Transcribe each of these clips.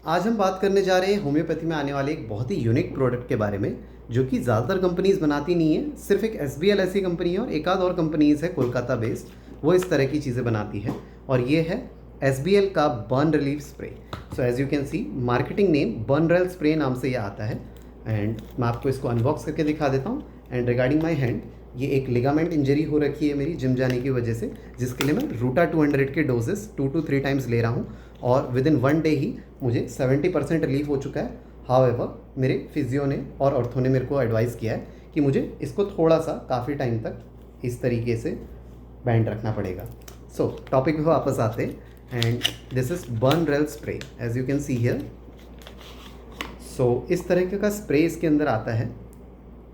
आज हम बात करने जा रहे हैं होम्योपैथी में आने वाले एक बहुत ही यूनिक प्रोडक्ट के बारे में, जो कि ज़्यादातर कंपनीज बनाती नहीं है। सिर्फ एक एसबीएल ऐसी कंपनी है और एक आध और कंपनीज है कोलकाता बेस्ड, वो इस तरह की चीज़ें बनाती है। और ये है एसबीएल का burn relief spray. So as you can see, marketing name burn rail spray नाम से ये आता है। एंड मैं आपको इसको अनबॉक्स करके दिखा देता हूँ। एंड रिगार्डिंग माई हैंड, ये एक लिगामेंट इंजरी हो रखी है मेरी जिम जाने की वजह से, जिसके लिए मैं रूटा 200 के डोजेस 2 to 3 टाइम्स ले रहा हूँ और विद इन 1 डे ही मुझे 70% रिलीफ हो चुका है। हाउएवर मेरे फिजियो ने और ऑर्थो ने मेरे को एडवाइस किया है कि मुझे इसको थोड़ा सा काफ़ी टाइम तक इस तरीके से बैंड रखना पड़ेगा। सो टॉपिक पे वापस आते हैं। And this is burn rail spray as you can see here. So इस तरीके का स्प्रे इसके अंदर आता है,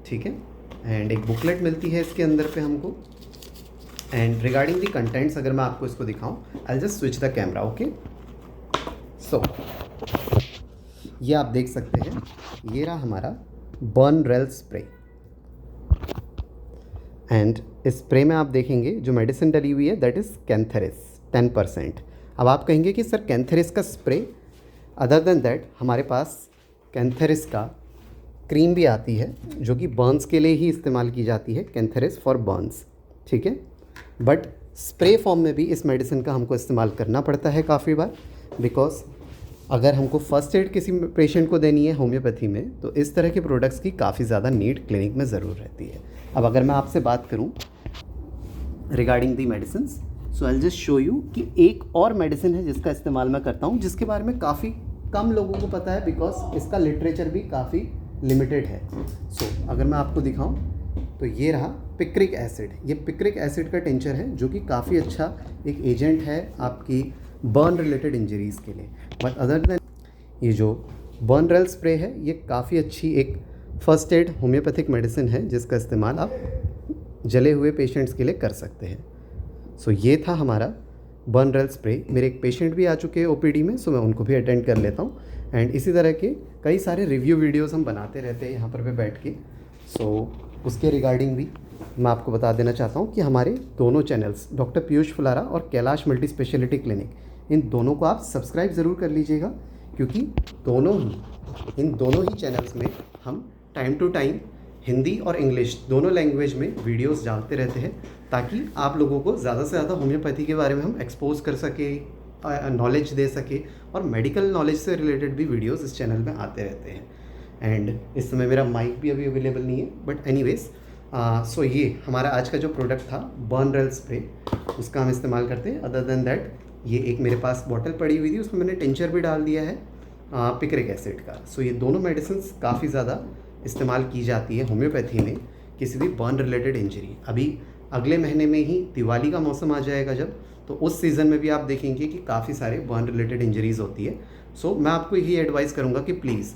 ठीक है। एंड एक बुकलेट मिलती है इसके अंदर पे हमको। एंड रिगार्डिंग दी कंटेंट्स अगर मैं आपको इसको दिखाऊं, I just switch the camera, okay. So ये आप देख सकते हैं, ये रहा हमारा बर्न रेल स्प्रे। एंड इस स्प्रे में आप देखेंगे जो मेडिसिन डली हुई है दैट इज़ कैंथेरिस 10%। अब आप कहेंगे कि सर कैंथेरिस का स्प्रे, अदर देन दैट हमारे पास कैंथेरिस का क्रीम भी आती है जो कि बर्न्स के लिए ही इस्तेमाल की जाती है, कैंथेरिस फॉर बर्न्स, ठीक है। बट स्प्रे फॉर्म में भी इस मेडिसिन का हमको इस्तेमाल करना पड़ता है काफ़ी बार, बिकॉज अगर हमको फर्स्ट एड किसी पेशेंट को देनी है होम्योपैथी में, तो इस तरह के प्रोडक्ट्स की काफ़ी ज़्यादा नीड क्लिनिक में ज़रूर रहती है। अब अगर मैं आपसे बात करूं regarding the medicine, so I just show you कि एक और मेडिसिन है जिसका इस्तेमाल मैं करता हूं, जिसके बारे में काफ़ी कम लोगों को पता है बिकॉज इसका लिटरेचर भी काफ़ी लिमिटेड है। सो अगर मैं आपको दिखाऊं तो ये रहा पिक्रिक एसिड। ये पिक्रिक एसिड का टिंचर है जो कि काफ़ी अच्छा एक एजेंट है आपकी बर्न रिलेटेड इंजरीज़ के लिए। बट अदर देन ये जो बर्न रेल स्प्रे है, ये काफ़ी अच्छी एक फर्स्ट एड होम्योपैथिक मेडिसिन है जिसका इस्तेमाल आप जले हुए पेशेंट्स के लिए कर सकते हैं। सो ये था हमारा बर्न रेल स्प्रे। मेरे एक पेशेंट भी आ चुके हैं ओपीडी में, सो मैं उनको भी अटेंड कर लेता हूँ। एंड इसी तरह के कई सारे रिव्यू वीडियोस हम बनाते रहते हैं यहाँ पर पे बैठ के। सो उसके रिगार्डिंग भी मैं आपको बता देना चाहता हूँ कि हमारे दोनों चैनल्स डॉक्टर पीयूष फुलारा और कैलाश मल्टी स्पेशलिटी क्लिनिक, इन दोनों को आप सब्सक्राइब ज़रूर कर लीजिएगा, क्योंकि इन दोनों ही चैनल्स में हम टाइम टू टाइम हिंदी और इंग्लिश दोनों लैंग्वेज में वीडियोस डालते रहते हैं, ताकि आप लोगों को ज़्यादा से ज़्यादा होम्योपैथी के बारे में हम एक्सपोज कर सके, नॉलेज दे सके। और मेडिकल नॉलेज से रिलेटेड भी वीडियोस इस चैनल में आते रहते हैं। एंड इस समय मेरा माइक भी अभी अवेलेबल नहीं है, बट एनीवेज सो ये हमारा आज का जो प्रोडक्ट था बर्न रेल स्प्रे, उसका हम इस्तेमाल करते हैं। अदर देन दैट ये एक मेरे पास बॉटल पड़ी हुई थी, उसमें मैंने टिंचर भी डाल दिया है पिक्रिक एसिड का। सो ये दोनों मेडिसिन काफ़ी ज़्यादा इस्तेमाल की जाती है होम्योपैथी में किसी भी बर्न रिलेटेड इंजरी। अभी अगले महीने में ही दिवाली का मौसम आ जाएगा जब, तो उस सीज़न में भी आप देखेंगे कि काफ़ी सारे बर्न रिलेटेड इंजरीज़ होती है। सो मैं आपको यही एडवाइस करूँगा कि प्लीज़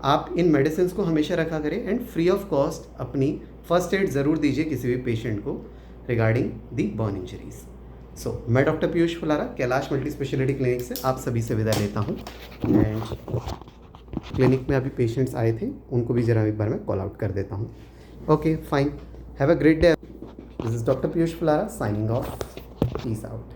आप इन मेडिसिन को हमेशा रखा करें एंड फ्री ऑफ कॉस्ट अपनी फर्स्ट एड ज़रूर दीजिए किसी भी पेशेंट को रिगार्डिंग दी बर्न इंजरीज़। सो मैं doctor Piyush Phulara Kailash multi speciality clinic से आप सभी से विदा लेता हूँ। एंड क्लिनिक में अभी पेशेंट्स आए थे, उनको भी ज़रा एक बार मैं कॉल आउट कर देता हूँ। Okay fine, have a great day. This is doctor Piyush Phulara signing off. Peace out.